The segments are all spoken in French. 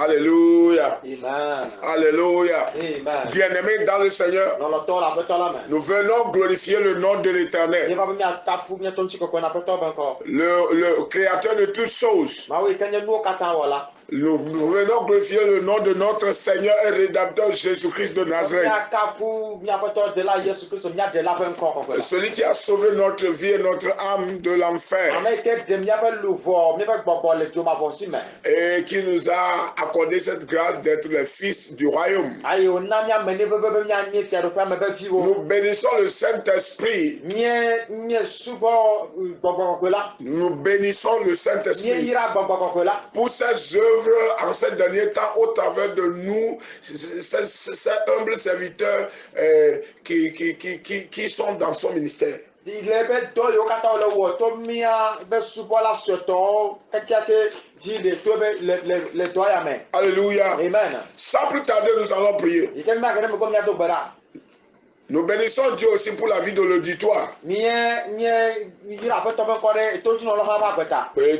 Alléluia. Amen. Alléluia. Amen. Bien-aimés dans le Seigneur, nous venons glorifier le nom de l'Éternel, le Créateur de toutes choses. Nous venons glorifier le nom de notre Seigneur et Rédempteur Jésus-Christ de Nazareth. Celui qui a sauvé notre vie et notre âme de l'enfer. Et qui nous a accordé cette grâce d'être les fils du royaume. Nous bénissons le Saint-Esprit. Nous bénissons le Saint-Esprit pour ses œuvres en ces derniers temps au travers de nous, ces humbles serviteurs qui sont dans son ministère. Alléluia. Amen. Sans plus tarder, nous allons prier. Nous bénissons Dieu aussi pour la vie de l'auditoire.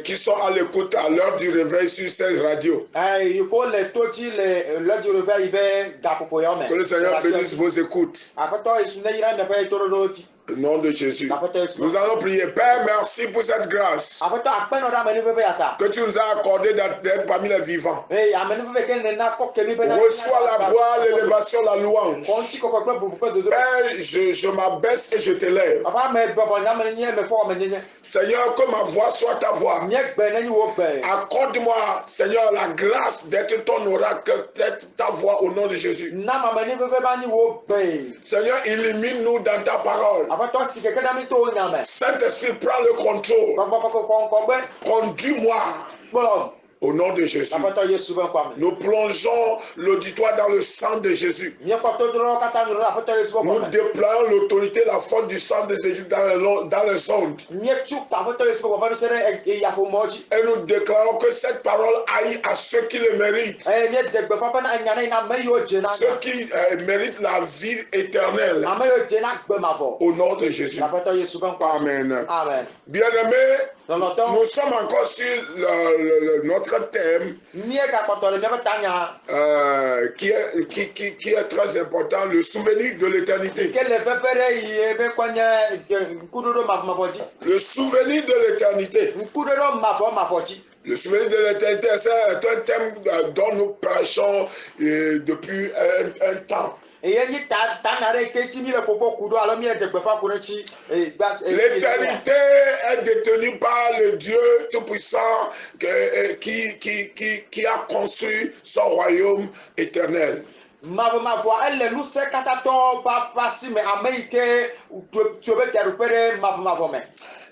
Qui sont à l'écoute à l'heure du réveil sur ces radios. Que le Seigneur bénisse vos écoutes. Au nom de Jésus. Nous allons prier. Père, merci pour cette grâce que tu nous as accordée d'être parmi les vivants. Reçois la gloire, l'élévation, la louange. Père, je m'abaisse et je t'élève. Seigneur, que ma voix soit ta voix. Accorde-moi, Seigneur, la grâce d'être ton oracle, d'être ta voix au nom de Jésus. Seigneur, illumine-nous dans ta parole. Saint-Esprit, prends le contrôle. Conduis-moi. Au nom de Jésus. Nous plongeons l'auditoire dans le sang de Jésus. Nous déployons l'autorité, la force du sang de Jésus dans les ondes. Et nous déclarons que cette parole aille à ceux qui le méritent. Ceux qui méritent la vie éternelle. Au nom de Jésus. Amen. Bien-aimés, nous sommes encore sur notre thème qui est très important, le souvenir de l'éternité. Le souvenir de l'éternité. Le souvenir de l'éternité, c'est un thème dont nous prêchons depuis un temps. L'éternité est détenue par le Dieu Tout-Puissant qui a construit son royaume éternel.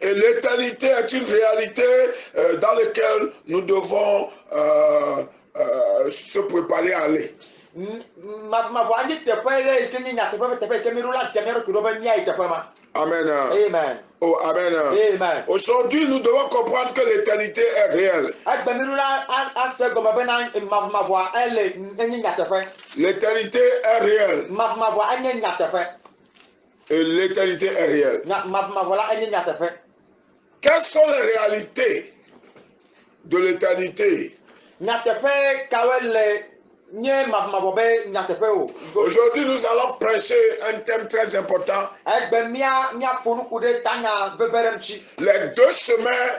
Et l'éternité est une réalité dans laquelle nous devons se préparer à aller. Amen. Amen. Oh, amen. Amen. Aujourd'hui, nous devons comprendre que l'éternité est réelle. L'éternité est réelle. Et l'éternité est réelle. Quelles sont les réalités de l'éternité? Aujourd'hui, nous allons prêcher un thème très important. Les deux chemins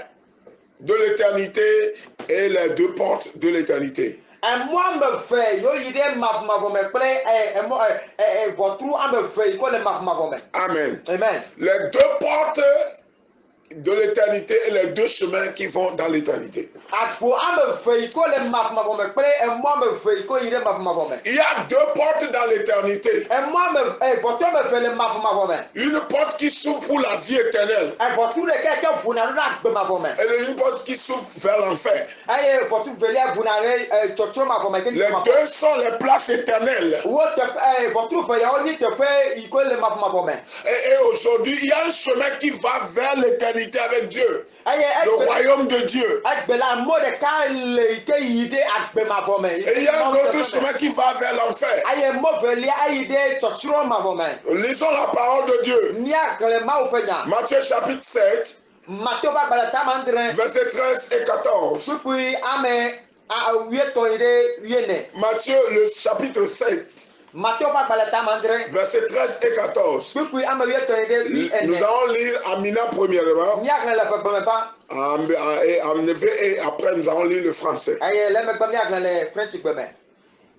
de l'éternité et les deux portes de l'éternité. Amen. Amen. Les deux portes de l'éternité et les deux chemins qui vont dans l'éternité. Il y a deux portes dans l'éternité. Une porte qui s'ouvre pour la vie éternelle. Et une porte qui s'ouvre vers l'enfer. Les deux sont les places éternelles. Et aujourd'hui, il y a un chemin qui va vers l'éternité avec Dieu. Le royaume de Dieu. Et il y a un autre chemin qui va vers l'enfer. Lisons la parole de Dieu. Matthieu chapitre 7. Versets 13 et 14. Matthieu, le chapitre 7. Versets 13 et 14. Nous allons lire Amina premièrement. Et après nous allons lire le français.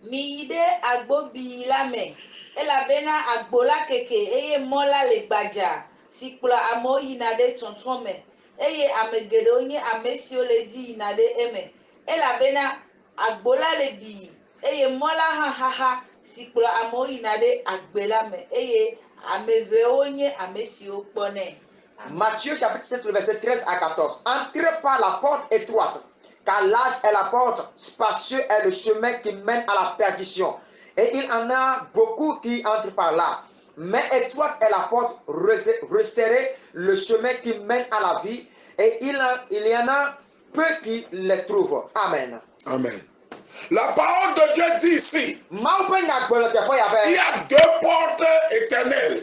Mide agbobi lame elabena agbola keke eye mola le gbaja sikula amo yinade tontonme eye amegede onye amesio le di yinade eme elabena agbola le bi eye mola ha sikula amo yinade agbelame eye ameve onye amesio pone. Matthieu chapitre 7 verset 13 à 14. Entrez par la porte étroite, car large est la porte, spacieux est le chemin qui mène à la perdition. Et il en a beaucoup qui entrent par là. Mais étroite est la porte, resserrée le chemin qui mène à la vie. Et il y en a peu qui les trouvent. Amen. Amen. La parole de Dieu dit ici, il y a deux portes éternelles.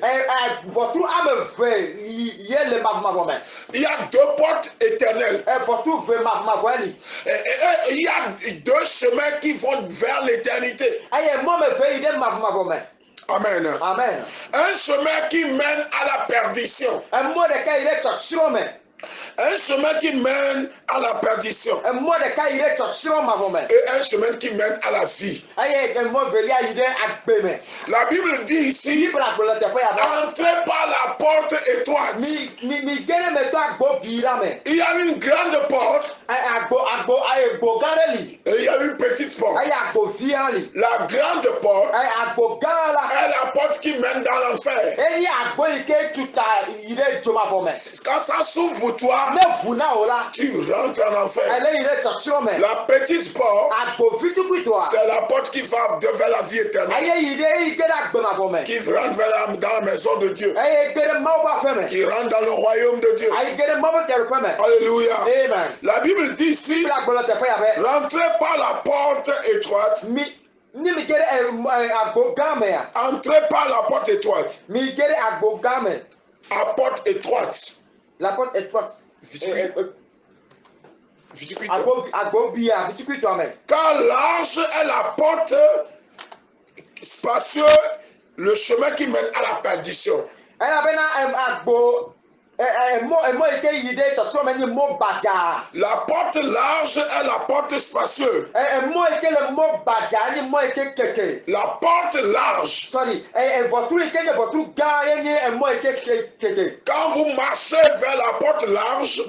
Il y a deux portes éternelles. Il y a deux chemins qui vont vers l'éternité. Amen. Amen. Un chemin qui mène à la perdition. Un chemin qui mène à la perdition. Et un chemin qui mène à la vie. La Bible dit ici, entrez par la porte étroite. Il y a une grande porte. Et il y a une petite porte. La grande porte est la porte qui mène dans l'enfer. Quand ça s'ouvre pour toi, tu rentres en enfer. La petite porte, c'est la porte qui va vers la vie éternelle. Qui rentre dans la maison de Dieu. Qui rentre dans le royaume de Dieu. Alléluia. La Bible dit ici, rentrez par la porte étroite. Entrez par la porte étroite. À porte étroite. La porte étroite. Car large est la porte, spacieux le chemin qui mène à la perdition. La porte large est la porte spacieuse. La porte large. Quand vous marchez vers la porte large,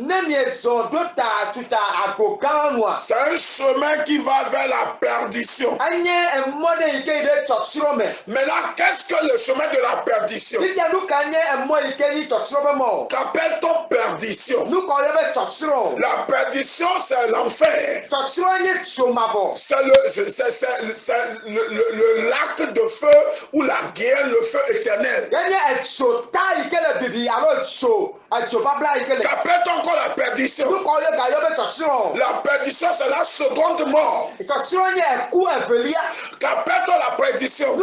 c'est un chemin qui va vers la perdition. Maintenant, qu'est-ce que le chemin de la perdition? Qu'appelle-t-on perdition? La perdition, c'est l'enfer. C'est le lac de feu ou la guerre, le feu éternel. Qu'appelle-t-on encore la perdition? La perdition, c'est la seconde mort. Qu'appelle-t-on la perdition?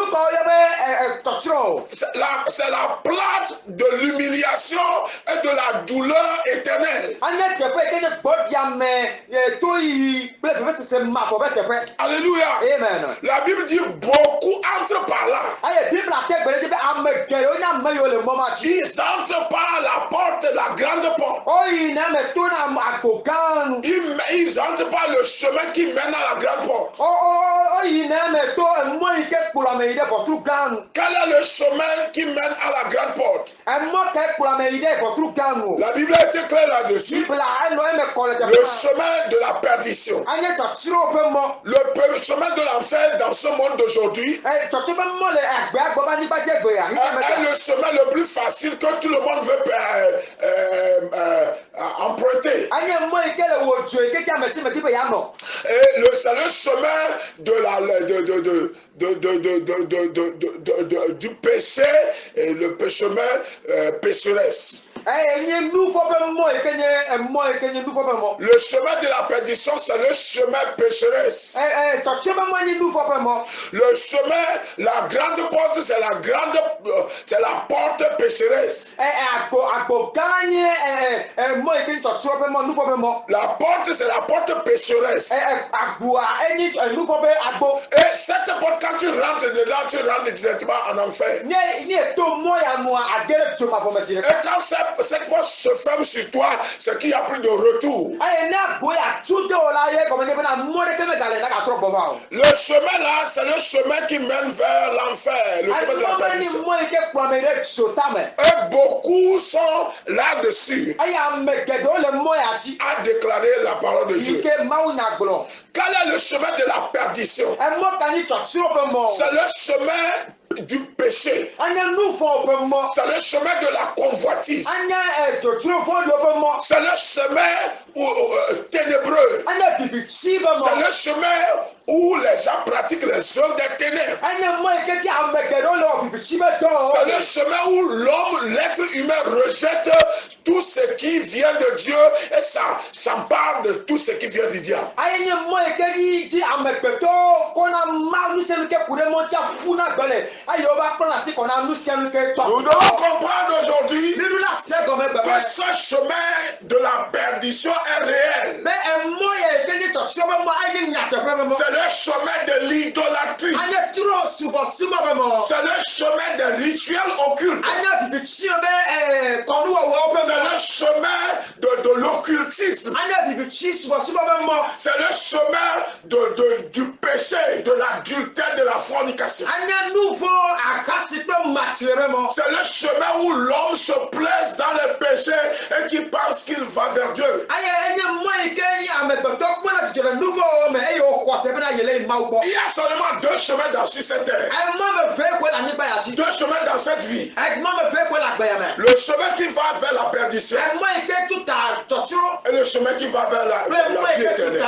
C'est la plate de l'humiliation et de la douleur éternelle. Alléluia. Amen. La Bible dit beaucoup entrent par là. Ils entrent par la porte, la grande porte. Ils entrent par le chemin qui mène à la grande porte. Quel est le chemin qui mène à la grande porte? La Bible a été claire là-dessus. Le chemin de la perdition. Le chemin de l'enfer dans ce monde d'aujourd'hui est le chemin le plus facile que tout le monde veut emprunter. Et c'est le chemin du péché et le chemin pécheresse. Le chemin de la perdition, c'est le chemin pécheresse. Le chemin, la grande porte, c'est la porte pécheresse. La porte, c'est la porte pécheresse. Et cette porte, quand tu rentres dedans, tu rentres directement en enfer. Et quand cette porte se ferme sur toi, c'est qu'il n'y a plus de retour. Le chemin là, c'est le chemin qui mène vers l'enfer. Le chemin de la perdition. Et beaucoup sont là-dessus à déclarer la parole de Dieu. Quel est le chemin de la perdition? C'est le chemin du péché. C'est le chemin de la convoitise. C'est le chemin ténébreux. C'est le chemin où les gens pratiquent les œuvres des ténèbres. C'est le chemin où l'homme, l'être humain, rejette tout ce qui vient de Dieu et ça s'empare de tout ce qui vient du diable. Nous devons comprendre aujourd'hui que ce chemin de la perdition est réel. C'est le chemin de l'idolâtrie. C'est le chemin des rituels occultes. C'est le chemin de l'occultisme. C'est le chemin du péché, de l'adultère, de la fornication. C'est le chemin où l'homme se plaise dans le péché et qui pense qu'il va vers Dieu. Il y a seulement deux chemins dans cette terre. Deux chemins dans cette vie. Le chemin qui va vers la perdition et le chemin qui va vers la vie éternelle.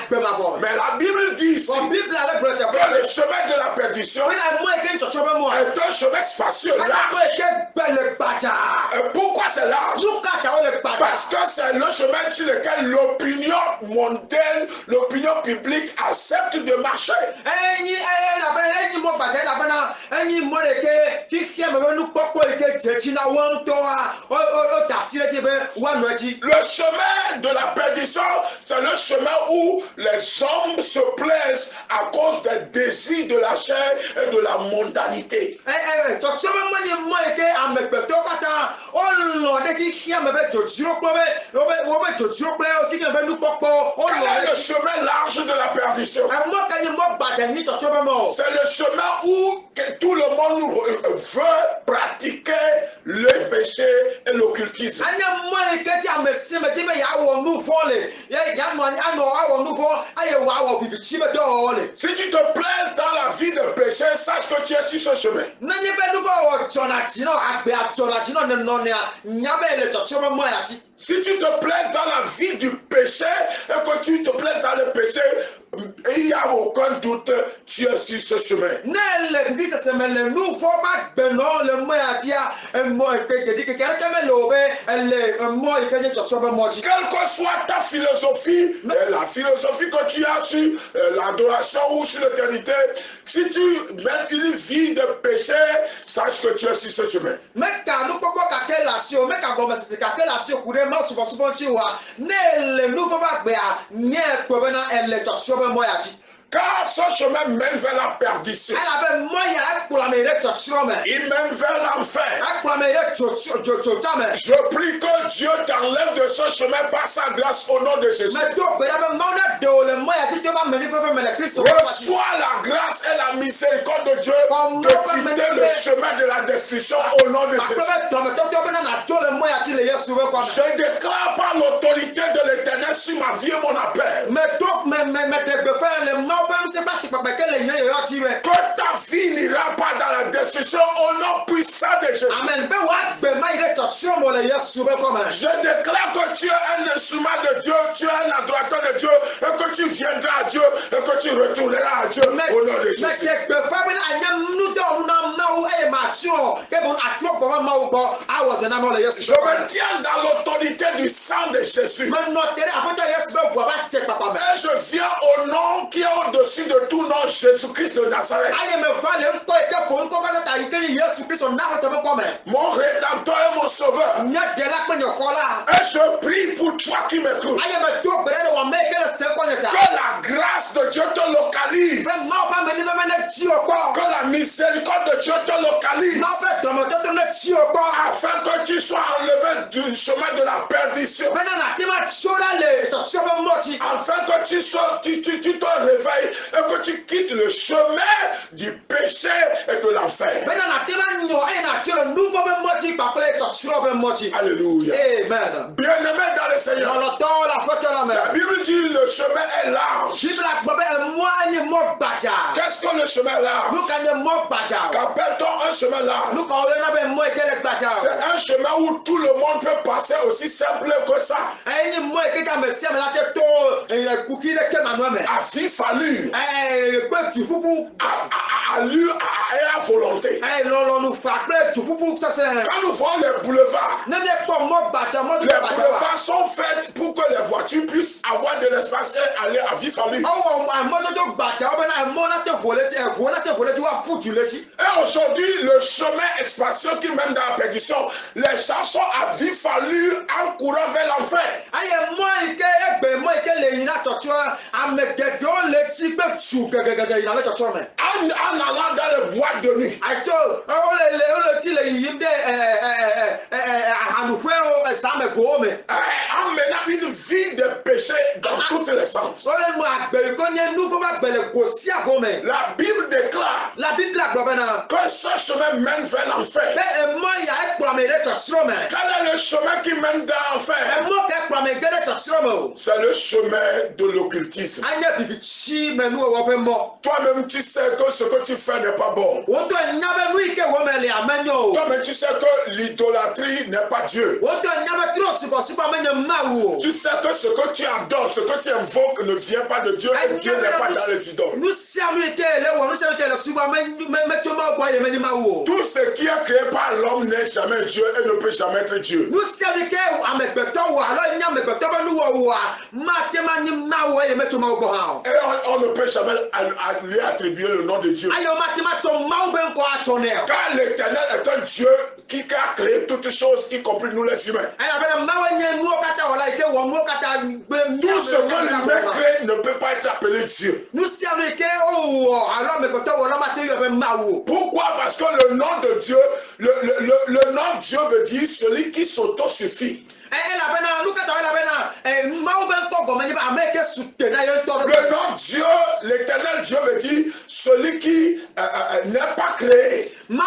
Mais la Bible dit que le chemin de la perdition est un chemin spacieux, large. Et pourquoi c'est large? Parce que c'est le chemin sur lequel l'opinion mondaine, l'opinion publique accepte de marcher. Le chemin de la perdition, c'est le chemin où les hommes se plaisent à cause des désirs de la chair et de la mondanité. Quel est le chemin large de la perdition? C'est le chemin où tout le monde veut pratiquer le péché et l'occultisme. Si tu te plaises dans la vie de péché, sache que tu es sur ce chemin. Si tu te plaises dans la vie du péché et que tu te plaises dans le péché, il n'y a aucun doute, tu es sur ce chemin. Quelle que soit ta philosophie, la philosophie que tu as sur l'adoration ou sur l'éternité, si tu mènes une vie de péché, sache que tu es sur ce chemin. Car ce chemin mène vers la perdition. Il mène vers l'enfer. Je prie que Dieu t'enlève de ce chemin par sa grâce au nom de Jésus. Reçois la grâce et la miséricorde de Dieu de quitter le chemin de la destruction au nom de Jésus. Je déclare par l'autorité de l'Éternel sur ma vie et mon appel. Que ta vie n'ira pas dans la destruction au nom puissant de Jésus. Amen. Je déclare que tu es un instrument de Dieu, tu es un adorateur de Dieu, et que tu viendras à Dieu, et que tu retourneras à Dieu au nom de Jésus. Je me tiens dans l'autorité du sang de Jésus. Et je viens au nom qui est au-dessus de tout nom, Jésus-Christ de Nazareth. Mon rédempteur et mon sauveur. Et je prie pour toi qui m'écoutes. Que la grâce de Dieu te localise. Que la miséricorde de Dieu te localise. Afin que tu sois enlevé du chemin de la perdition. Afin que tu te réveilles et que tu quittes le chemin du péché et de l'enfer. Alléluia. Amen. Bien-aimé dans le Seigneur. La Bible dit le chemin est large. Qu'est-ce que le chemin est large? Qu'appelle-t-on un chemin large? C'est un chemin où tout le monde peut passer, aussi simple que ça. À vif allure. Et à volonté. Quand nous voyons les boulevards, les boulevards sont faits pour que les voitures puissent avoir de l'espace et aller à vif allure. Et aujourd'hui, le chemin spacieux qui mène dans la perdition, les gens sont à vif allure en courant vers l'enfer. En allant dans les boîtes de nuit. En menant une vie de péché dans tous les sens. La Bible déclare que ce chemin mène vers l'enfer. Quel est le chemin qui mène dans l'enfer? C'est le chemin de l'occultisme. Toi-même tu sais que ce que tu fais n'est pas bon. Toi-même tu sais que l'idolâtrie n'est pas Dieu. Tu sais que ce que tu adores, ce que tu invoques ne vient pas de Dieu et Dieu n'est pas dans les idoles. Tout ce qui est créé par l'homme n'est jamais Dieu et ne peut jamais être Dieu. Et on ne peut jamais lui attribuer le nom de Dieu. Car l'Éternel est un Dieu qui a créé toutes choses, y compris nous les humains. Tout ce que l'humain crée ne peut pas être appelé Dieu. Pourquoi? Parce que le nom de Dieu, le nom de Dieu veut dire celui qui s'auto-suffit. Le nom Dieu, l'éternel Dieu veut dire celui qui n'est pas créé. Donc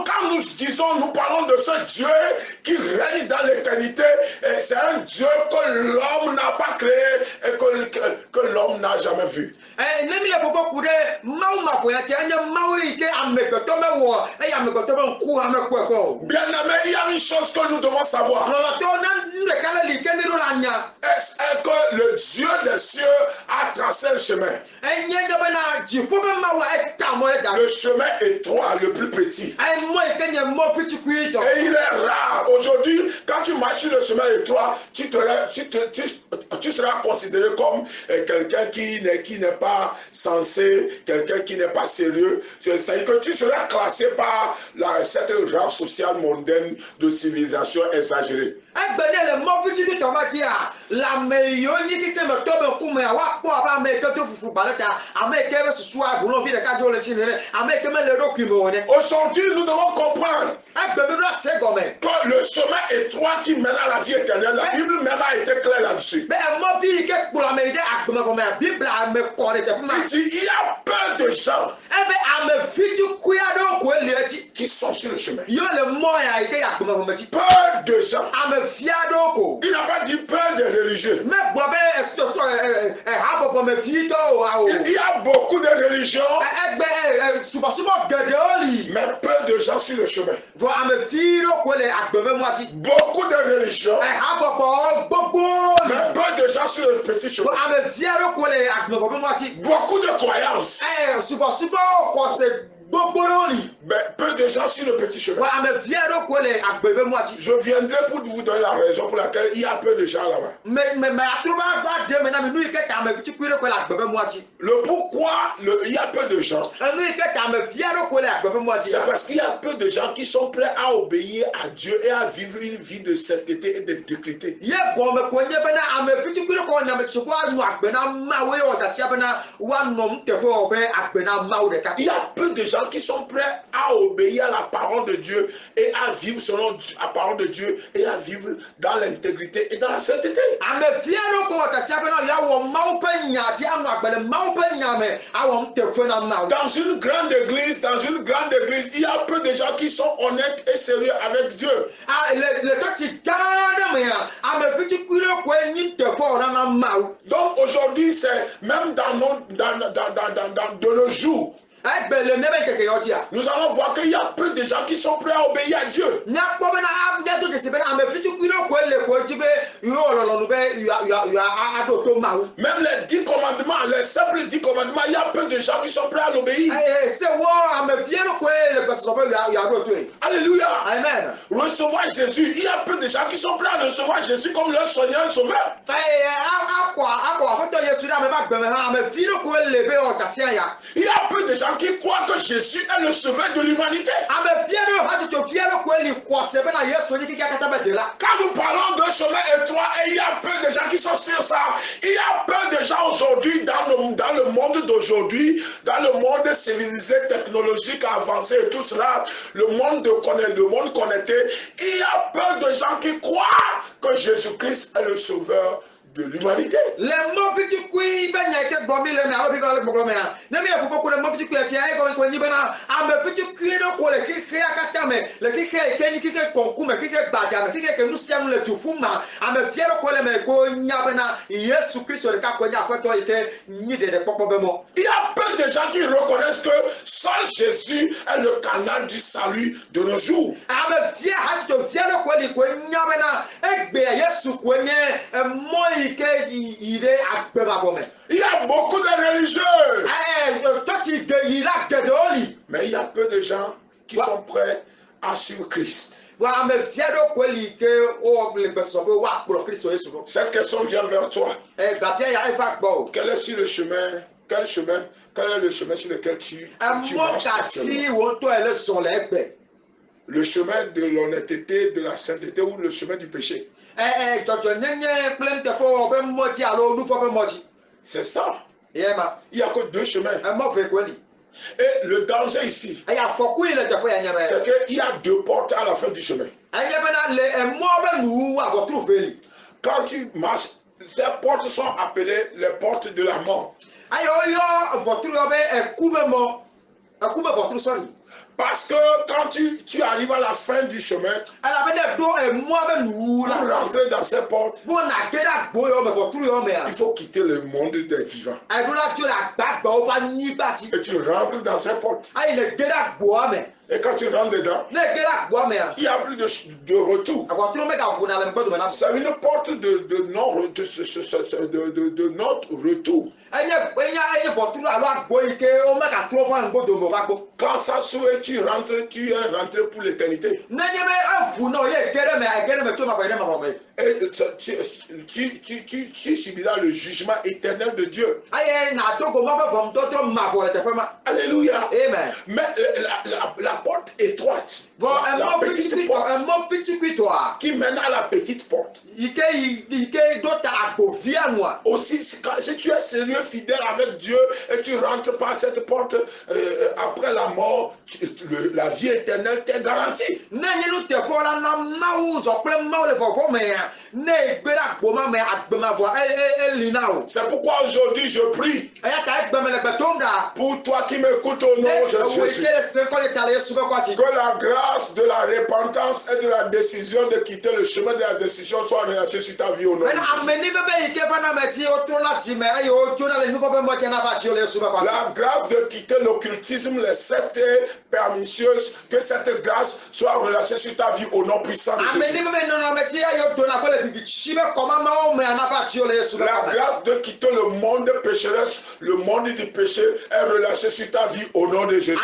quand nous disons, nous parlons de ce Dieu qui règne dans l'éternité, c'est un Dieu que l'homme n'a pas créé et que l'homme n'a jamais vu. Bien-aimé, il y a une chose que nous devons savoir. Est-ce que le Dieu des cieux a tracé le chemin? Le chemin étroit, le plus petit. Et il est rare. Aujourd'hui, quand tu marches sur le chemin étroit, tu seras considéré comme quelqu'un qui n'est pas sensé, quelqu'un qui n'est pas sérieux. C'est-à-dire que tu seras classé par cette race sociale mondaine de civilisation exagérée. Aujourd'hui, nous devons comprendre que le chemin étroit qui mène à la vie éternelle, la Bible même a été claire là-dessus. Il y a peu de gens qui sont sur le chemin. Peu de gens. Il n'a pas dit peur des religieux. Il y a beaucoup de religions, mais peu de gens sur le chemin. Beaucoup de religions, mais peu de gens sur le petit chemin. Beaucoup de croyances, mais peu de gens sur le petit chemin. Je viendrai pour vous donner la raison pour laquelle il y a peu de gens là-bas. Le pourquoi il y a peu de gens, c'est parce qu'il y a peu de gens qui sont prêts à obéir à Dieu et à vivre une vie de sainteté et d'intégrité. Il y a peu de gens qui sont prêts à obéir à la parole de Dieu et à vivre selon la parole de Dieu et à vivre dans l'intégrité et dans la sainteté. Dans une grande église, il y a peu de gens qui sont honnêtes et sérieux avec Dieu. Donc aujourd'hui, c'est même dans nos jours, nous allons voir qu'il y a peu de gens qui sont prêts à obéir à Dieu. Même les 10 commandements, les simples 10 commandements, il y a peu de gens qui sont prêts à l'obéir. Alléluia. Amen. Recevoir Jésus, il y a peu de gens qui sont prêts à recevoir Jésus comme leur Seigneur et Sauveur. Il y a peu de gens qui croient que Jésus est le Sauveur de l'humanité. Quand nous parlons d'un chemin étroit, et il y a peu de gens qui sont sur ça, il y a peu de gens aujourd'hui dans le monde d'aujourd'hui, dans le monde civilisé, technologique, avancé et tout cela, le monde connecté, il y a peu de gens qui croient que Jésus-Christ est le Sauveur de l'humanité. Il y a peu de gens qui reconnaissent que seul Jésus est le canal du salut de nos jours. Il y a beaucoup de religieux, mais il y a peu de gens qui sont prêts à suivre Christ. Cette question vient vers toi. Quel est sur le chemin? Quel est le chemin sur lequel tu marches actuellement? Le chemin de l'honnêteté, de la sainteté ou le chemin du péché? C'est ça. Il n'y a que deux chemins. Et le danger ici, c'est qu'il y a deux portes à la fin du chemin. Quand tu marches, ces portes sont appelées les portes de la mort. Parce que quand tu arrives à la fin du chemin, pour rentrer dans ces portes, il faut quitter le monde des vivants. Et tu rentres dans ces portes. Et quand tu rentres dedans, il n'y a plus de retour. C'est une porte de notre retour. Quand ça s'ouvre, tu rentres, tu es rentré pour l'éternité. Et tu subiras le jugement éternel de Dieu. Alléluia. Amen. Mais la porte étroite, la petite porte, qui mène à la petite porte. Aussi, si tu es sérieux, fidèle avec Dieu et tu rentres par cette porte, après la mort, la vie éternelle t'est garantie. C'est pourquoi aujourd'hui je prie pour toi qui m'écoutes au nom de Jésus, que la grâce de la repentance et de la décision de quitter le chemin de la décision soit relâchée sur ta vie au nom de Jésus. La grâce de quitter l'occultisme, les sectes pernicieuses, que cette grâce soit relâchée sur ta vie au nom puissant de Jésus. La grâce de quitter le monde pécheresse, le monde du péché est relâchée sur ta vie au nom de Jésus.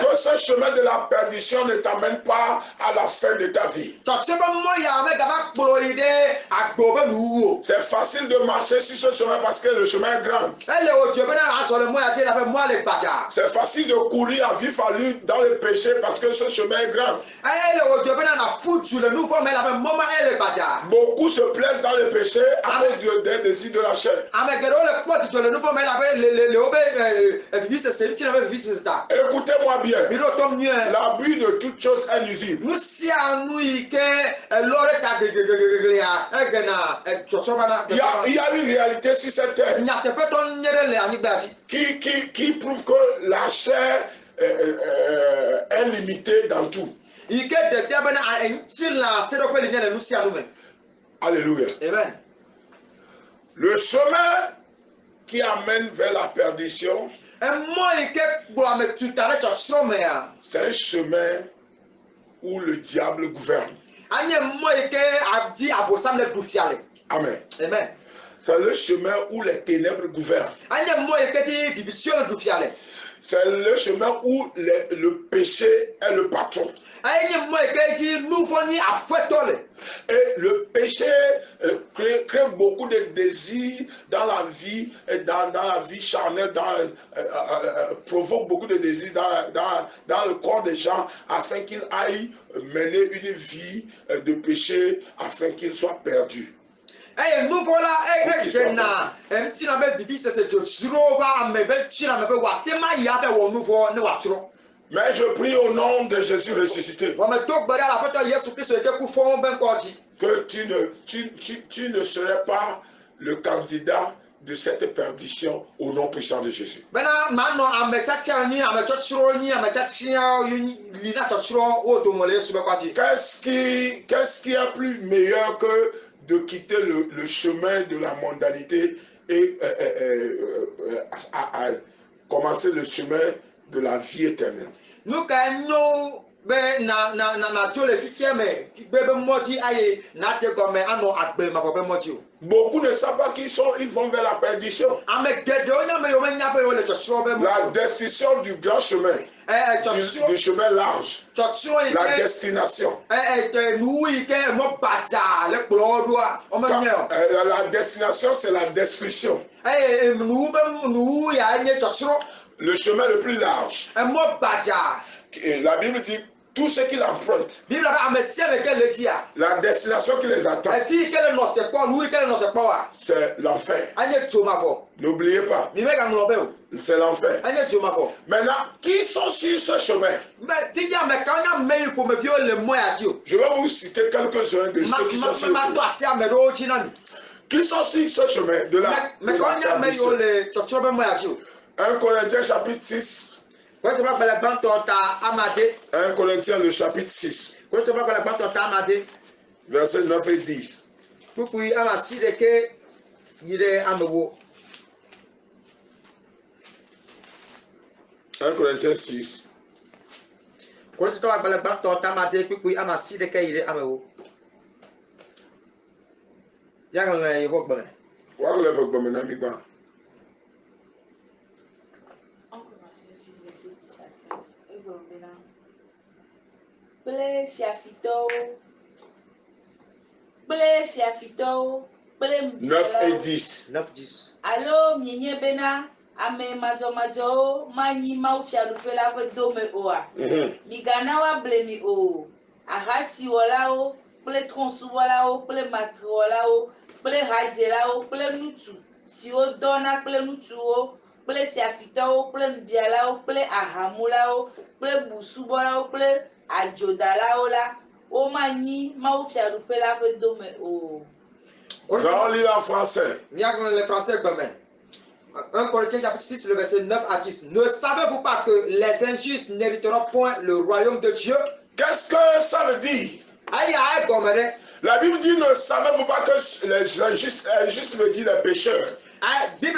Que ce chemin de la perdition ne t'amène pas à la fin de ta vie. C'est facile de marcher sur ce chemin parce que le chemin est grand. C'est facile de courir à vif allure dans le péché parce que ce chemin est grand. Beaucoup se plaisent dans le péché à cause des désirs de la chair. Écoutez-moi bien. L'abus de toute chose est nuisible. Il y a une réalité sur cette terre qui prouve que la chair est limitée dans tout. Alléluia. Amen. Le chemin qui amène vers la perdition, c'est un chemin où le diable gouverne. Amen. Amen. C'est le chemin où les ténèbres gouvernent. C'est le chemin où le péché est le patron. Et le péché crée beaucoup de désirs dans la vie, dans la vie charnelle, provoque beaucoup de désirs dans le corps des gens afin qu'ils aillent mener une vie de péché, afin qu'ils soient perdus. Mais je prie au nom de Jésus ressuscité que tu ne serais pas le candidat de cette perdition au nom puissant de Jésus. Qu'est-ce qui est plus meilleur que de quitter le chemin de la mondanité et commencer le chemin de la vie éternelle? Beaucoup ne savent pas qui sont, ils vont vers la perdition. La décision du grand chemin, du chemin large, la destination. La destination, c'est la destruction. Le chemin le plus large. La Bible dit tout ce qu'il emprunte, la destination qui les attend, c'est l'enfer. N'oubliez pas, c'est l'enfer. Maintenant, qui sont sur ce chemin? Je vais vous citer quelques-uns de ceux qui sont sur le chemin. Qui sont sur ce chemin de la perdition? 1 Corinthiens chapitre 6. 1 Corinthiens le chapitre 6. Versets 9 et 10. 1 Corinthiens 6. Ble fiafito, ble 9 et 10. 9-10. Allo mnyenye bena ame majo manyi mau fiadufela we dome oa. Migana wa ble mi o. Ahasi walao, ble tronsu walao, ble matri walao, kple hadzelawo kple ŋutsu siwo dɔna kple ŋutsuwo kple fiafitɔwo kple nubialawo kple ahamulawo kple busubɔlawo kple adzodalawo la womanyi mawufiaɖuƒe la ƒe dome o. On va lire en français. Les Français comme 1 Corinthiens chapitre 6, le verset 9 à 10. Ne savez-vous pas que les injustes n'hériteront point le royaume de Dieu? Qu'est-ce que ça veut dire? La Bible dit ne savez-vous pas que les injustes veut dire les pécheurs. Les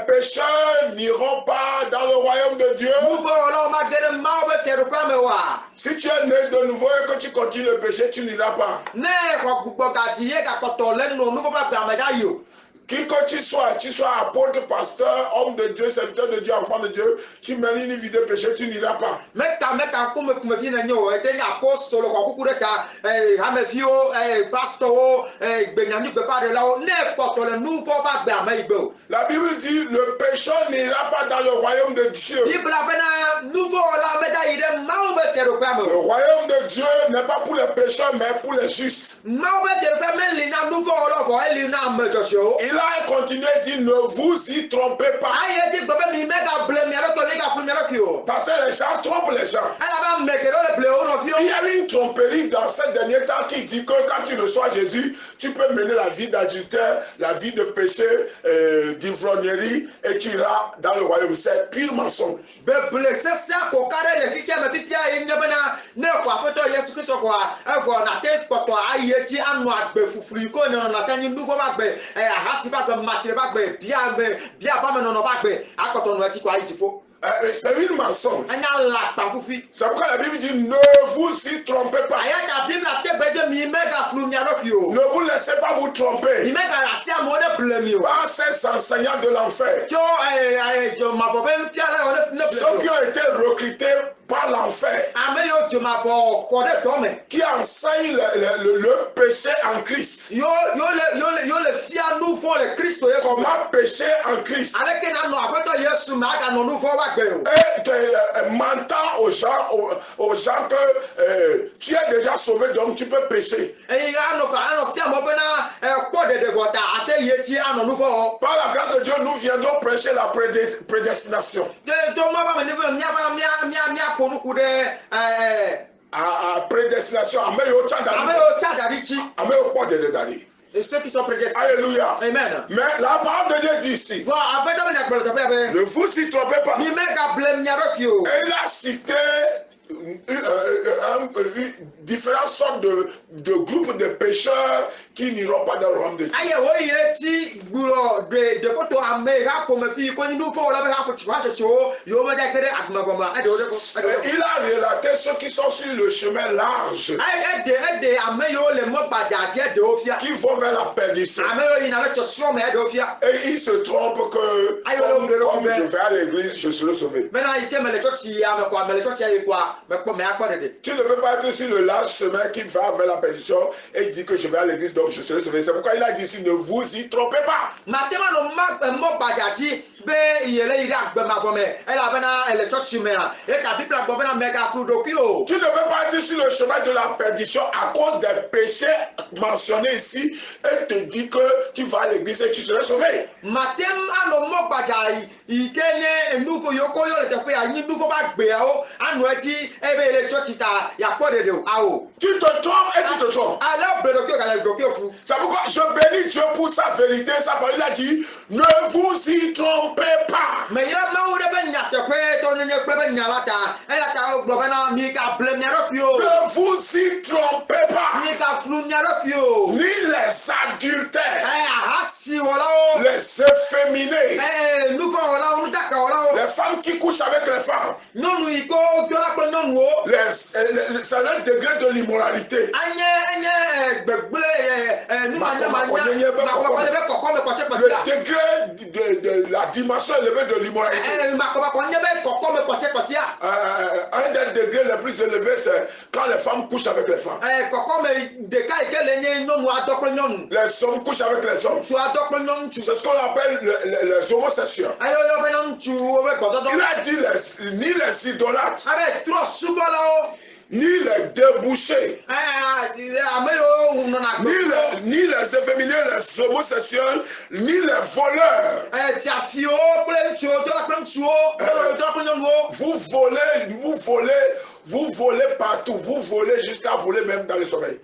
pécheurs n'iront pas dans le royaume de Dieu. Si tu es né de nouveau et que tu continues le péché, tu n'iras pas. Qui que tu sois apôtre, pasteur, homme de Dieu, serviteur de Dieu, enfant de Dieu, tu mènes une vie de péché, tu n'iras pas. La Bible dit le pécheur n'ira pas dans le royaume de Dieu. Le royaume de Dieu n'est pas pour les pécheurs, mais pour les justes. Il a continué à dire ne vous y trompez pas. Parce que les gens trompent les gens. Il y a une tromperie dans ces derniers temps qui dit que quand tu reçois Jésus, tu peux mener la vie d'adultère, la vie de péché, d'ivrognerie et tu iras dans le royaume. C'est pur mensonge. C'est une mensonge. C'est pourquoi la Bible dit ne vous y trompez pas. Ne vous laissez pas vous tromper par ces enseignants de l'enfer. Ceux qui ont été recrutés par l'enfer, qui enseignent le péché en Christ. Comment pécher en Christ. Et mentant aux gens que tu es déjà sauvé, donc tu peux pécher. Par la grâce de Dieu, nous viendrons prêcher la prédestination. Prédestination. Et ceux qui sont prédestinés. Alléluia. Amen. Mais la parole de Dieu dit ici. Ne vous y trompez pas. Et il a cité différentes sortes de groupes de pécheurs qui n'iront pas dans le royaume de Dieu. Il a relaté ceux qui sont sur le chemin large, qui vont vers la perdition. Et il se trompe que comme je vais à l'église, je serai sauvé. Tu ne peux pas être sur le large chemin qui va vers la perdition et dire que je vais à l'église, donc je serai sauvé. C'est pourquoi il a dit ici, ne vous y trompez pas. Tu ne peux pas être sur le chemin de la perdition à cause des péchés mentionnés ici et te dire que tu vas à l'église et tu seras sauvé. Tu te trompes et tu te trompes. C'est pourquoi je bénis Dieu pour sa vérité, sa parole. Il a dit, ne vous y trompez pas. Ne vous y trompez pas. Ni les adultères, les efféminés, les femmes qui couchent avec les femmes, c'est un degré de l'immoralité. Le degré de la dimension élevée de l'immoralité. Un des degrés les plus élevés, c'est quand les femmes couchent avec les femmes. Les hommes couchent avec les hommes. C'est ce qu'on appelle les homosexuels. Il a dit ni les idolâtres, ni les débouchés, ni les efféminés, les homosexuels, ni les voleurs. Vous volez partout, vous volez jusqu'à voler même dans le sommeil.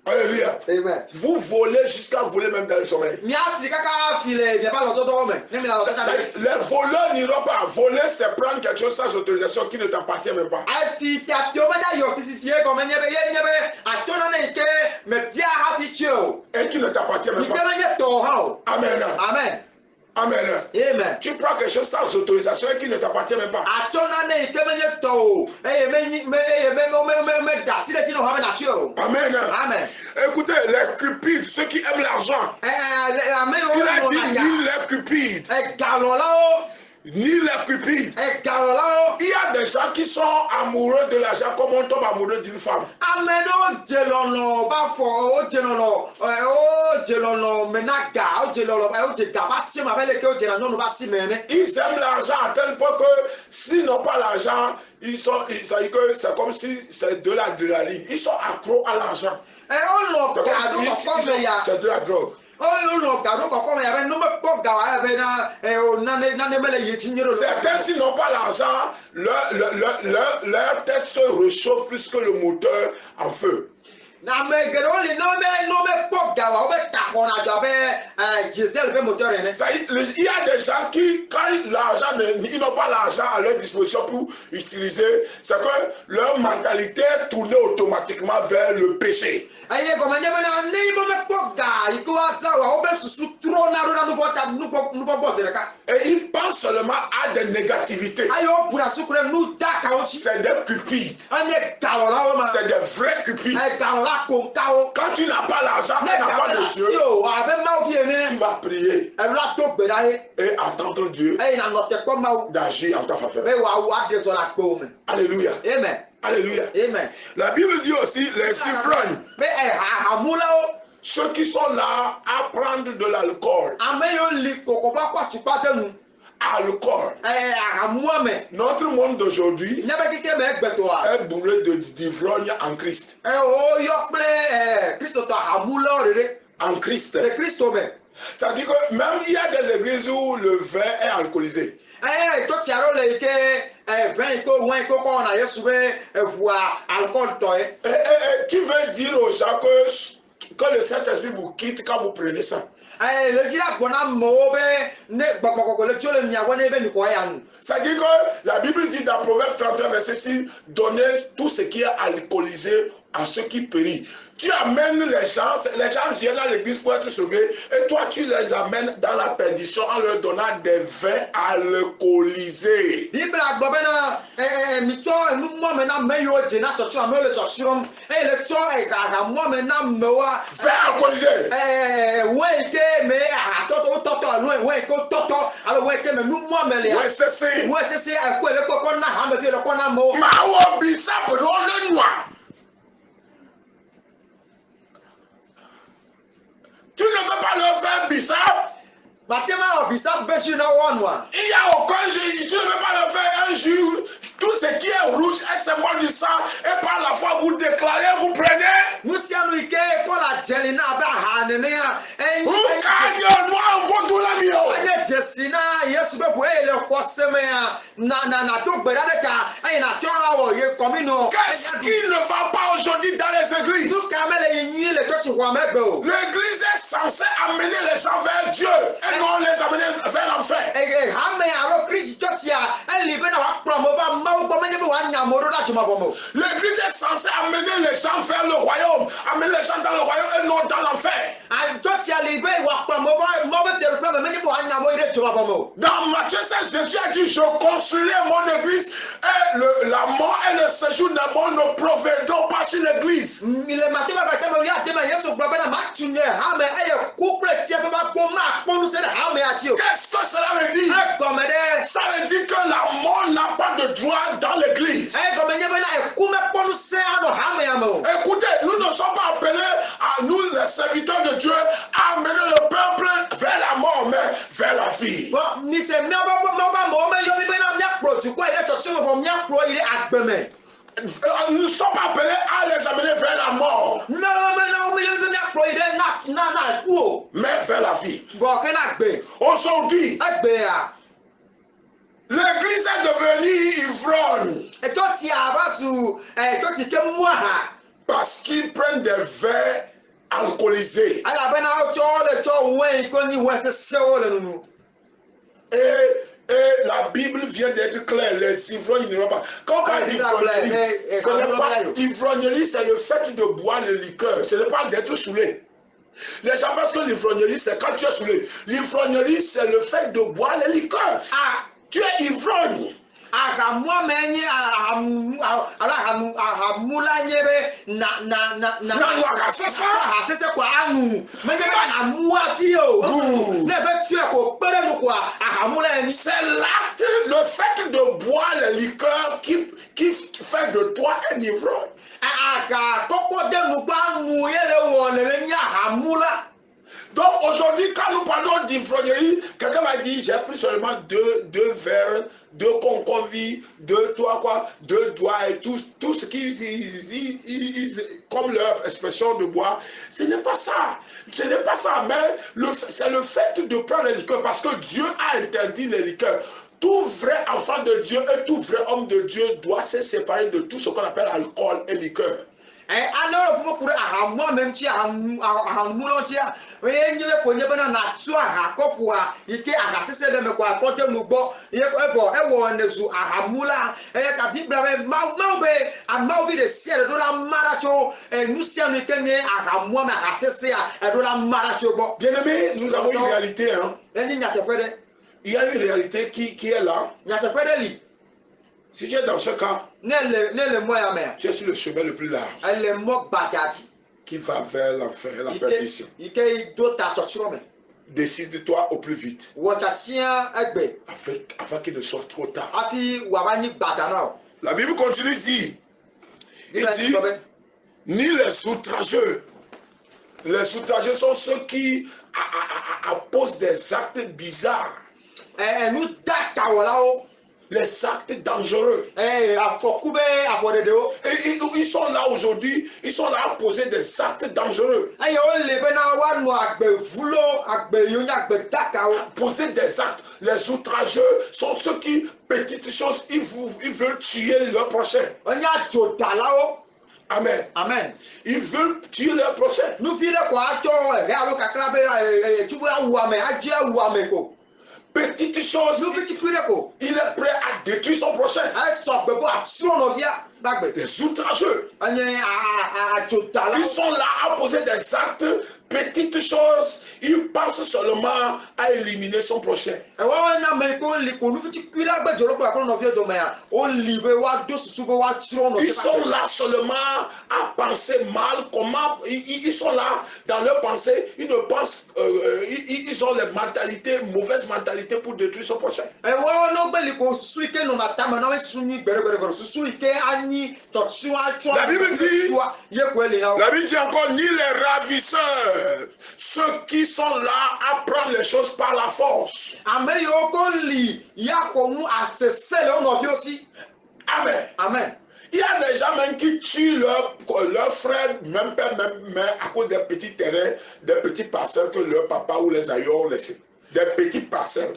Alléluia. Amen. Vous volez jusqu'à voler même dans le sommeil. Les voleurs n'iront pas. Voler, c'est prendre quelque chose sans autorisation qui ne t'appartient même pas. Et qui ne t'appartient même pas. Amen. Amen. Amen. Amen. Tu prends quelque chose sans autorisation et qui ne t'appartient même pas. Amen. Amen. Écoutez, les cupides, ceux qui aiment l'argent. Il a dit ni les cupides. Ni les cupides. Il y a des gens qui sont amoureux de l'argent comme on tombe amoureux d'une femme. Ils aiment l'argent à tel point que s'ils n'ont pas l'argent, c'est comme si c'est de l'adrénaline. Ils sont accros à l'argent. C'est de la drogue. Certains, s'ils n'ont pas l'argent, leur tête se réchauffe plus que le moteur en feu. Il y a des gens qui, quand ils n'ont pas l'argent à leur disposition pour utiliser, c'est que leur mentalité est tournée automatiquement vers le péché. Et ils pensent seulement à des négativités. C'est des cupides. C'est des vrais cupides. Quand tu n'as pas l'argent, tu n'as pas de Dieu, tu vas prier et attendre Dieu d'agir en ta faveur. Alléluia. Amen. Alléluia. Amen. La Bible dit aussi les ivrognes. Ceux qui sont là à prendre de l'alcool. Alcool. Notre monde d'aujourd'hui est bourré d'ivrognes en Christ. En Christ. C'est-à-dire que même il y a des églises où le vin est alcoolisé. Qui veut dire aux gens que le Saint-Esprit vous quitte quand vous prenez ça? C'est-à-dire que la Bible dit dans Proverbe 31, verset 6, donnez tout ce qui est alcoolisé à ceux qui périssent. Tu amènes les gens viennent à l'église pour être sauvés, et toi tu les amènes dans la perdition en leur donnant des vins alcoolisés. Vins alcoolisés. Tu ne peux pas leur faire bissap. Il n'y a aucun jeu. Tu ne peux pas leur faire un jour. Tout ce qui est rouge est symbole du sang. Et par la foi, vous déclarez, vous prenez. Vous gagnez noir, vous tout la Qu'est-ce qui ne va pas aujourd'hui dans les églises? L'église est censée amener les gens vers Dieu et non les amener vers l'enfer. L'église est censée amener les gens vers le royaume, amener les gens dans le royaume et non dans l'enfer. Dans Matthieu 16, Jésus a dit, je construirai mon église et la mort et le séjour des morts ne proviendront pas sur l'église. Qu'est-ce que cela veut dire? Ça veut dire que la mort n'a pas de droit dans l'église. Écoutez, nous ne sommes pas appelés à nous, les serviteurs de Dieu, à amener le peuple vers la mort, mais vers la vie. Nous ne sommes pas appelés à les amener vers la mort. Mais vers la vie. Aujourd'hui, l'église est devenue ivrogne. Parce qu'ils prennent des verres alcoolisés. Et la Bible vient d'être claire, les ivrognes ne vont pas. Quand on parle d'ivrognerie, ce n'est pas ivrognerie, c'est le fait de boire le liqueur, ce n'est pas d'être saoulé. Les gens pensent que l'ivrognerie, c'est quand tu es saoulé. L'ivrognerie, c'est le fait de boire le liqueur. Ah, tu es ivrogne. C'est l'acte, le fait de boire le liqueur qui fait de toi un ivrogne. Donc aujourd'hui, quand nous parlons d'ivrognerie, quelqu'un m'a dit, j'ai pris seulement deux verres, 2 concombis, 2 doigts et tout ce qui comme leur expression de boire. Ce n'est pas ça. Ce n'est pas ça, mais c'est le fait de prendre les liqueurs parce que Dieu a interdit les liqueurs. Tout vrai enfant de Dieu et tout vrai homme de Dieu doit se séparer de tout ce qu'on appelle alcool et liqueur. Bien-aimé, nous avons une réalité. Hein? Il y a une réalité qui est là. Si tu es dans ce cas, tu es sur le chemin le plus large qui va vers l'enfer, la perdition. Décide-toi au plus vite afin qu'il ne soit trop tard. La Bible continue de dire, il dit, ni les outrageux. Les outrageux sont ceux qui posent des actes bizarres. Les actes dangereux. Et ils sont là aujourd'hui, ils sont là à poser des actes dangereux. Poser des actes. Les outrageux sont ceux qui, petites choses, ils veulent tuer leur prochain. Amen. Amen. Ils veulent tuer leur prochain. Petite chose, il est prêt à détruire son prochain. Les outrageux, ils sont là à poser des actes. Petites choses, il pense seulement à éliminer son prochain. Ils sont là seulement à penser mal. Comment ils sont là dans leur pensée. Ils ne pensent, ils ont les mentalités, mauvaises mentalités pour détruire son prochain. La Bible dit encore, ni les ravisseurs, ceux qui sont là à prendre les choses par la force. Amen. Amen. Il y a des gens même qui tuent leur frère, même père, même mère, à cause des petits terrains, des petits parcelles que leur papa ou les aïeux ont laissés. Des petites parcelles.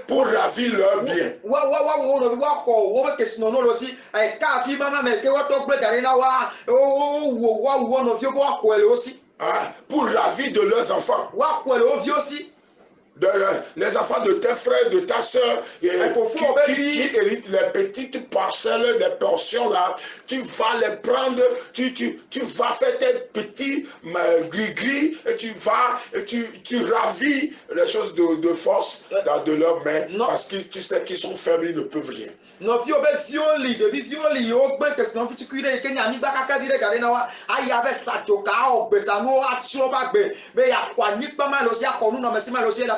Pour ravir leur bien. Pour ravir de leurs enfants. Les enfants de tes frères, de ta soeur, qui héritent les petites parcelles, les portions là, tu vas les prendre, tu vas faire tes petits gris-gris et tu vas, et tu ravis les choses de force de leurs mains parce que tu sais qu'ils sont faibles, ils ne peuvent rien.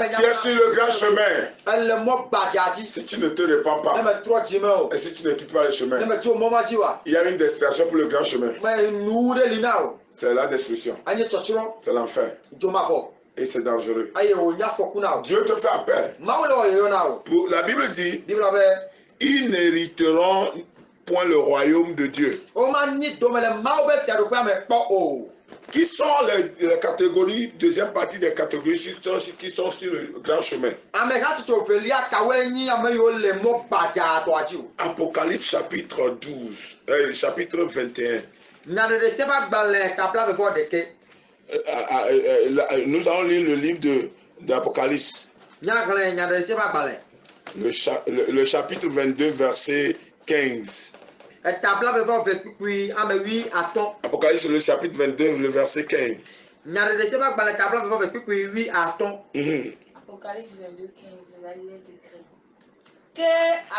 Tu es sur le grand chemin. Si tu ne te répands pas, et si tu ne quittes pas le chemin, il y a une destination pour le grand chemin. C'est la destruction. C'est l'enfer. Et c'est dangereux. Dieu te fait appel. La Bible dit, ils n'hériteront point le royaume de Dieu. Qui sont les catégories, deuxième partie des catégories qui sont sur le grand chemin? Apocalypse chapitre 12, chapitre 21. Nous allons lire le livre d'Apocalypse. Le chapitre 22, verset 15. Apocalypse, le chapitre 22, le verset 15. Apocalypse 22, 15, la lettre écrite. Que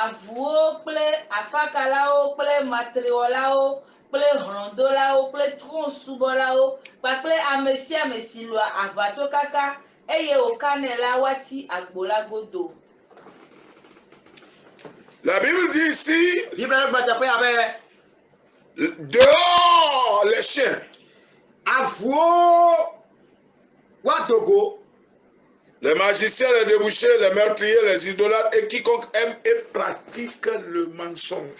avouo, ple afakalao, ple matriolao, ple rondolao, ple tronsubolao, ple amesi loa abato kaka, eye okanela wati agbolagodo. La Bible dit ici, dehors les chiens. Les magiciens, les débouchés, les meurtriers, les idolâtres et quiconque aime et pratique le mensonge.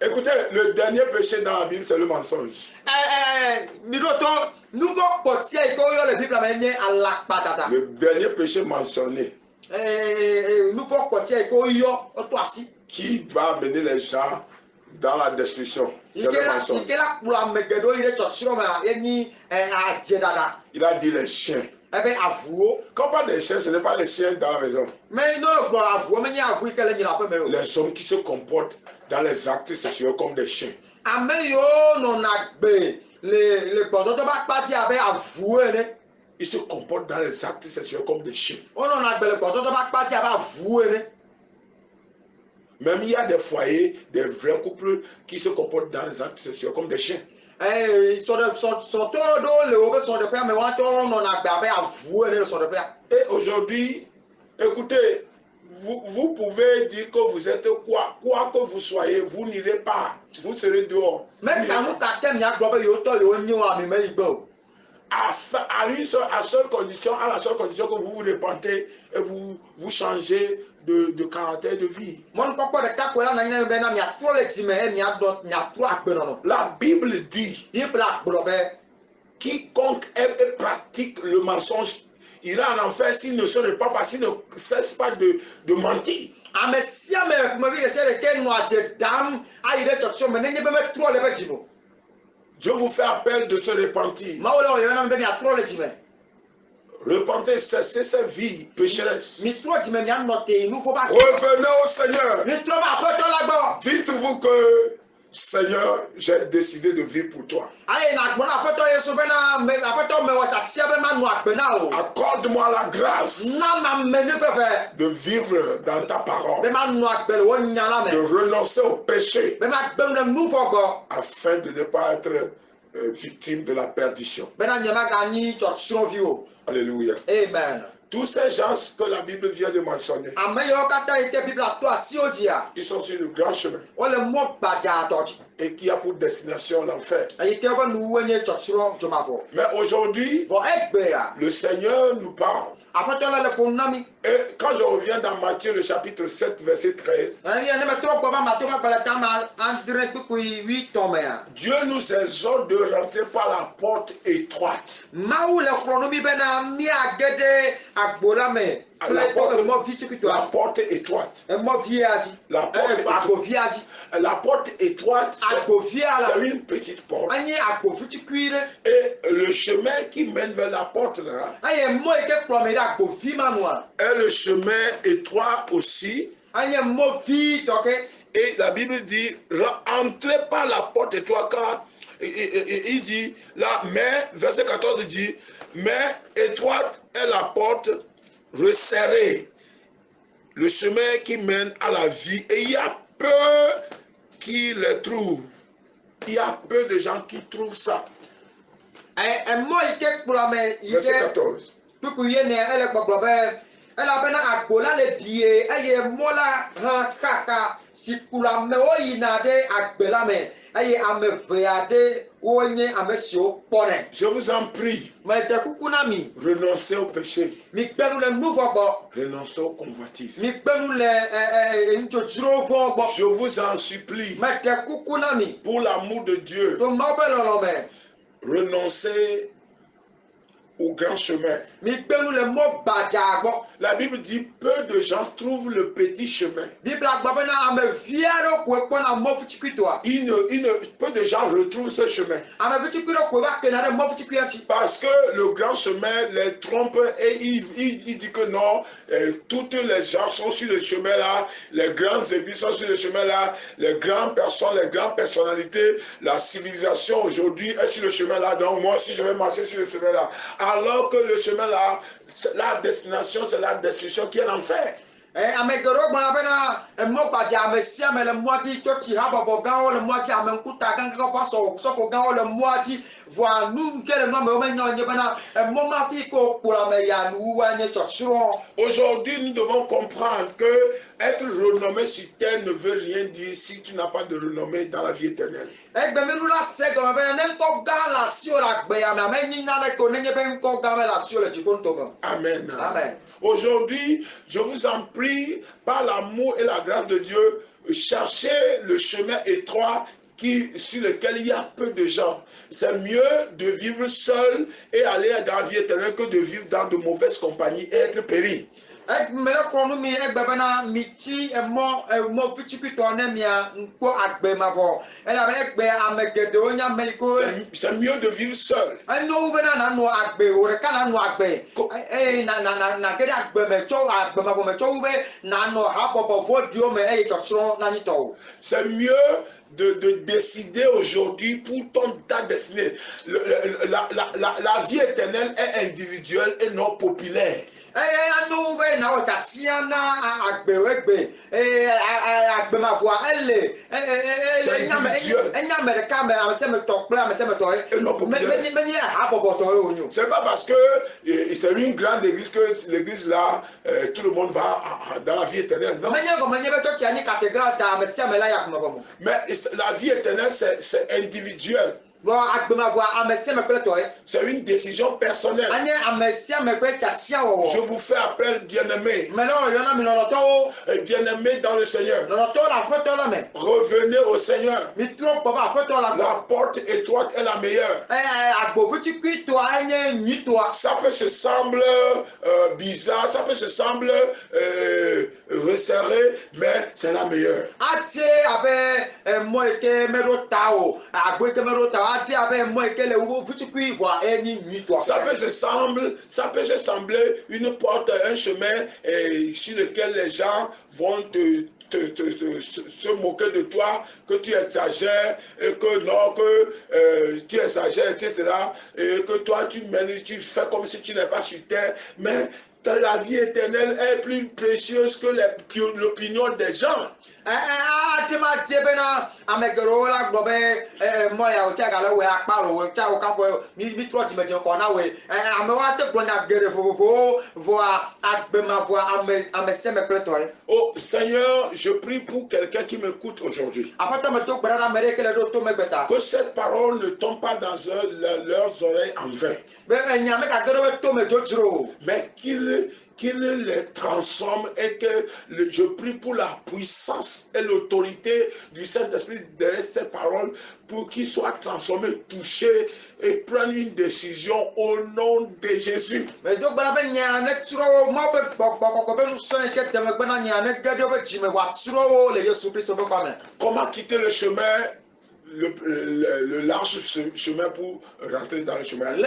Écoutez, le dernier péché dans la Bible, c'est le mensonge. Le dernier péché mentionné qui va amener les gens dans la destruction, c'est le mensonge. Il a dit les chiens. Quand on parle des chiens, ce n'est pas les chiens dans la maison. Les hommes qui se comportent dans les actes sexuels comme des chiens. Ils se comportent dans les actes sexuels comme des chiens. Même il y a des foyers, des vrais couples qui se comportent dans les actes sexuels comme des chiens. Et aujourd'hui, écoutez, vous pouvez dire que vous êtes quoi que vous soyez, vous n'irez pas, vous serez dehors. À la seule condition que vous vous repentez et vous changez de caractère de vie. La Bible dit, quiconque aime et pratique le mensonge ira en enfer s'il ne se repent pas, s'il ne cesse pas de mentir. Dieu vous fait appel de se repentir. Repentez, cessez cette vie pécheresse. Revenez au Seigneur. Dites-vous que, Seigneur, j'ai décidé de vivre pour toi. Accorde-moi la grâce de vivre dans ta parole, de renoncer au péché, afin de ne pas être victime de la perdition. Alléluia. Amen. Tous ces gens que la Bible vient de mentionner, ils sont sur le grand chemin et qui a pour destination l'enfer. Mais aujourd'hui, le Seigneur nous parle. Et quand je reviens dans Matthieu le chapitre 7 verset 13, Dieu nous exhorte de rentrer par la porte étroite. La porte étroite. La porte étroite, c'est une petite porte. Et le chemin qui mène vers la porte là, est le chemin étroit aussi. Et la Bible dit, entrez par la porte étroite, car il dit, là, mais, verset 14 dit, mais étroite est la porte, resserrée, le chemin qui mène à la vie, et il y a peu qui le trouvent. Il y a peu de gens qui trouvent ça. Verset 14. Je vous en prie. Renoncez au péché. Renoncez au convoitise. Je vous en supplie. Pour l'amour de Dieu. Renoncez au grand chemin. La Bible dit peu de gens trouvent le petit chemin. Peu de gens retrouvent ce chemin. Parce que le grand chemin les trompe et il dit que non, toutes les gens sont sur le chemin là, les grandes églises sont sur le chemin là, les grandes personnes, les grandes personnalités, la civilisation aujourd'hui est sur le chemin là, donc moi aussi je vais marcher sur le chemin là. Alors que le chemin là, la destination, c'est la destruction qui est l'enfer. Aujourd'hui, nous devons comprendre que être renommé sur terre ne veut rien dire si tu n'as pas de renommée dans la vie éternelle. Amen. Amen. Aujourd'hui, je vous en prie, par l'amour et la grâce de Dieu, cherchez le chemin étroit sur lequel il y a peu de gens. C'est mieux de vivre seul et aller dans la vie éternelle que de vivre dans de mauvaises compagnies et être péri. C'est mieux de vivre seul. C'est mieux de décider aujourd'hui pour ta destinée. La vie éternelle est individuelle et non populaire. C'est pas parce que c'est une grande église que l'église là, tout le monde va dans la vie éternelle. Non. Mais la vie éternelle, c'est individuel. C'est une décision personnelle. Je vous fais appel, bien-aimés. Bien-aimés dans le Seigneur. Revenez au Seigneur. La porte étroite est la meilleure. Ça peut se sembler bizarre, ça peut se sembler resserré, mais c'est la meilleure. Ça peut se sembler une porte, un chemin sur lequel les gens vont se moquer de toi, que tu exagères, et que non, que tu exagères, etc. Et que toi tu fais comme si tu n'es pas sur terre, mais la vie éternelle est plus précieuse que l'opinion des gens. Oh Seigneur, je prie pour quelqu'un qui m'écoute aujourd'hui. Que cette parole ne tombe pas dans leurs oreilles en vain. Mais qu'il les transforme et que je prie pour la puissance et l'autorité du Saint-Esprit derrière cette parole pour qu'ils soient transformés, touchés et prennent une décision au nom de Jésus. Comment quitter le chemin, le large chemin pour rentrer dans le chemin?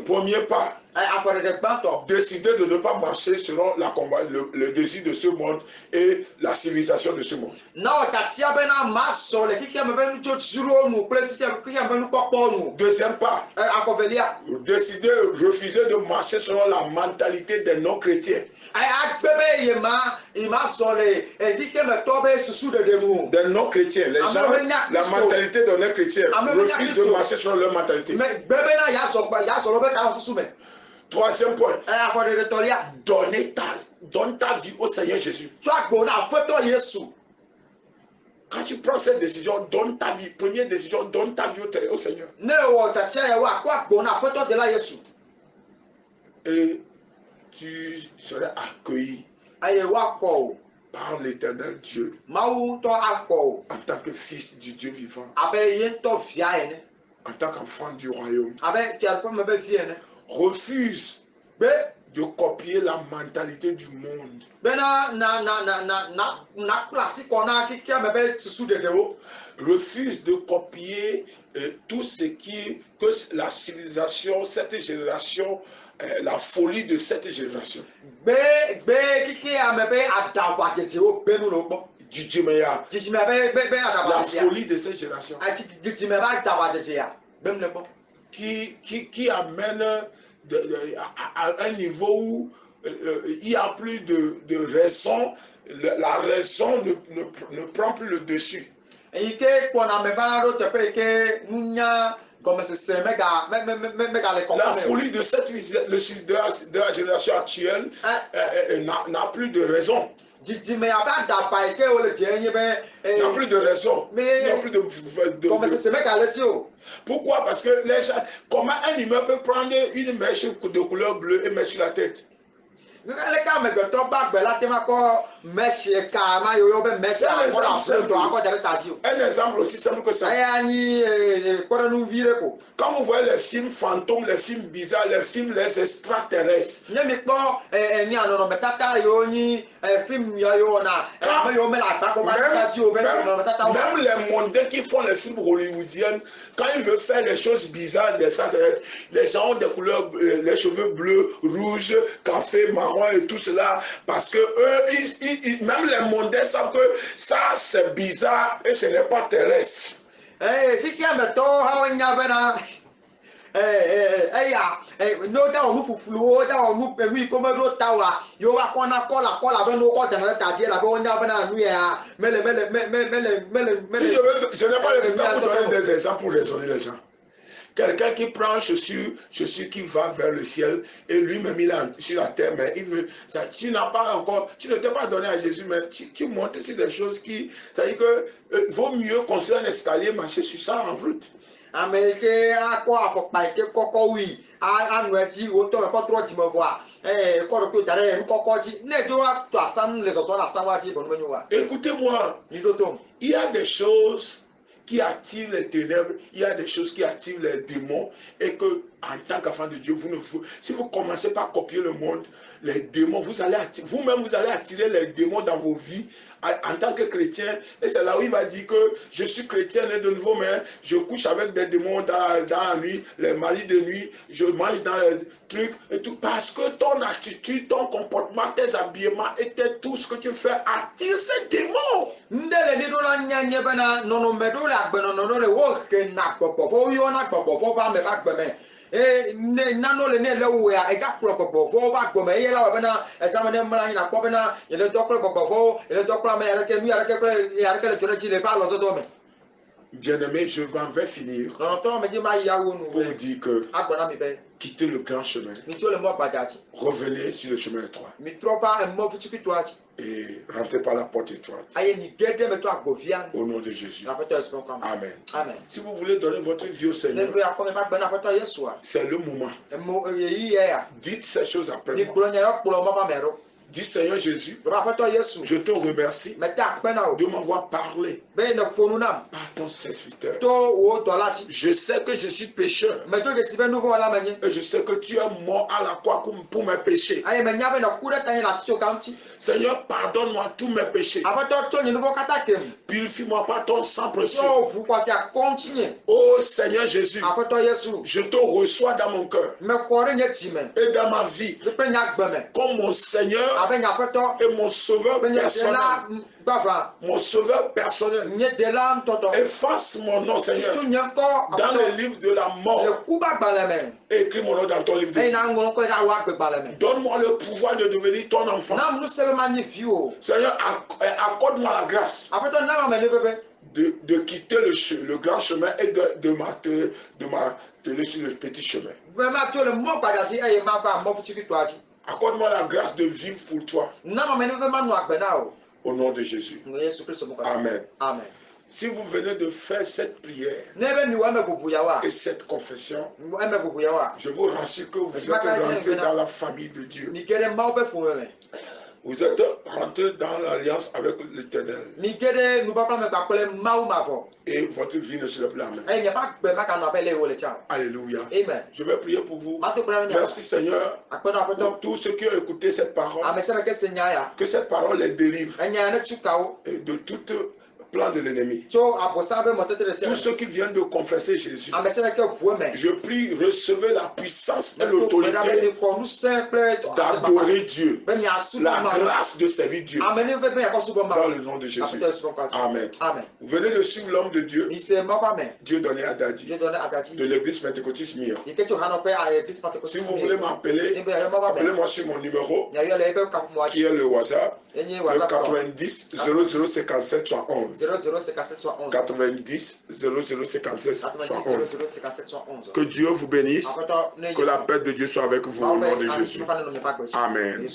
Premier pas, décider de ne pas marcher selon le désir de ce monde et la civilisation de ce monde. Deuxième pas, décider, refuser de marcher selon la mentalité des non-chrétiens. Des non-chrétiens, les gens, la mentalité des non-chrétiens refusent de marcher selon leur mentalité. Troisième point. Donne ta vie au Seigneur Jésus. Quand tu prends cette décision, donne ta vie. Première décision, donne ta vie au Seigneur. Et tu serais accueilli par l'éternel Dieu en tant que fils du Dieu vivant, en tant qu'enfant du royaume. Refuse de copier la mentalité du monde. Refuse de copier tout ce que la civilisation, cette génération, la folie de cette génération. La folie de cette génération. Qui amène à un niveau où il n'y a plus de raison, la raison ne prend plus le dessus. La folie de la génération actuelle n'a plus de raison. N'a plus de raison. N'a plus de pourquoi? Parce que les gens, comment un humain peut prendre une mèche de couleur bleue et mettre sur la tête? Un exemple aussi simple que ça. Quand vous voyez les films fantômes, les films bizarres, les films les extraterrestres, même les mondains qui font les films hollywoodiens, quand ils veulent faire les choses bizarres des extraterrestres, les gens ont des couleurs, les cheveux bleus, rouges, café, marron et tout cela, parce que eux, même les mondains savent que ça c'est bizarre et ce n'est pas terrestre. Je n'ai pas le temps pour donner des exemples pour raisonner les gens. Quelqu'un qui prend chaussure qui va vers le ciel et lui-même il est sur la terre, mais il veut ça. Tu n'as pas encore, tu ne t'es pas donné à Jésus, mais tu montes sur des choses qui, c'est-à-dire que vaut mieux construire un escalier, marcher sur ça en route. Écoutez-moi, il y a des choses qui attirent les ténèbres, il y a des choses qui attirent les démons, et que en tant qu'enfant de Dieu, si vous commencez par copier le monde, les démons, vous-même vous allez attirer les démons dans vos vies en tant que chrétien. Et c'est là où il va dire que je suis chrétien né de nouveau, mais je couche avec des démons dans la nuit, les maris de nuit, je mange dans les trucs et tout. Parce que ton attitude, ton comportement, tes habillements et tout ce que tu fais attire ces démons. Bien-aimé, je vais finir pour vous dire que quittez le grand chemin, revenez sur le chemin étroit et rentrez par la porte étroite. Au nom de Jésus. Amen. Si vous voulez donner votre vie au Seigneur, c'est le moment. Dites ces choses après moi. Dis Seigneur Jésus, je te remercie de m'avoir parlé par ton serviteur. Je sais que je suis pécheur et je sais que tu es mort à la croix pour mes péchés. Seigneur, pardonne-moi tous mes péchés. Purifie-moi par ton sang précieux. Oh Seigneur Jésus, je te reçois dans mon cœur et dans ma vie comme mon Seigneur et mon sauveur personnel. Mon sauveur personnel. Efface mon nom, Seigneur, dans le livre de la mort. Écris mon nom dans ton livre de vie. Donne-moi le pouvoir de devenir ton enfant. Seigneur, accorde-moi la grâce de quitter le grand chemin et de m'atteler sur le petit chemin. Accorde-moi la grâce de vivre pour toi. Au nom de Jésus. Amen. Amen. Si vous venez de faire cette prière et cette confession, je vous rassure que vous êtes rentré dans la famille de Dieu. Vous êtes rentré dans l'alliance avec l'Éternel. Et votre vie ne sera plus la même. Alléluia. Amen. Je vais prier pour vous. Merci Seigneur pour tous ceux qui ont écouté cette parole. Que cette parole les délivre de toute plan de l'ennemi. Tous ceux qui viennent de confesser Jésus, je prie, recevez la puissance et l'autorité d'adorer Dieu, la grâce de servir Dieu. Dans le nom de Jésus. Amen. Vous venez de suivre l'homme de Dieu, Dieu donné à Dadi, de l'église pentecôtiste Mire. Si vous voulez m'appeler, appelez-moi sur mon numéro qui est le WhatsApp, le 90 0057 71. 90 0057 71. Que Dieu vous bénisse. Que la paix de Dieu soit avec vous au nom de Jésus. Amen.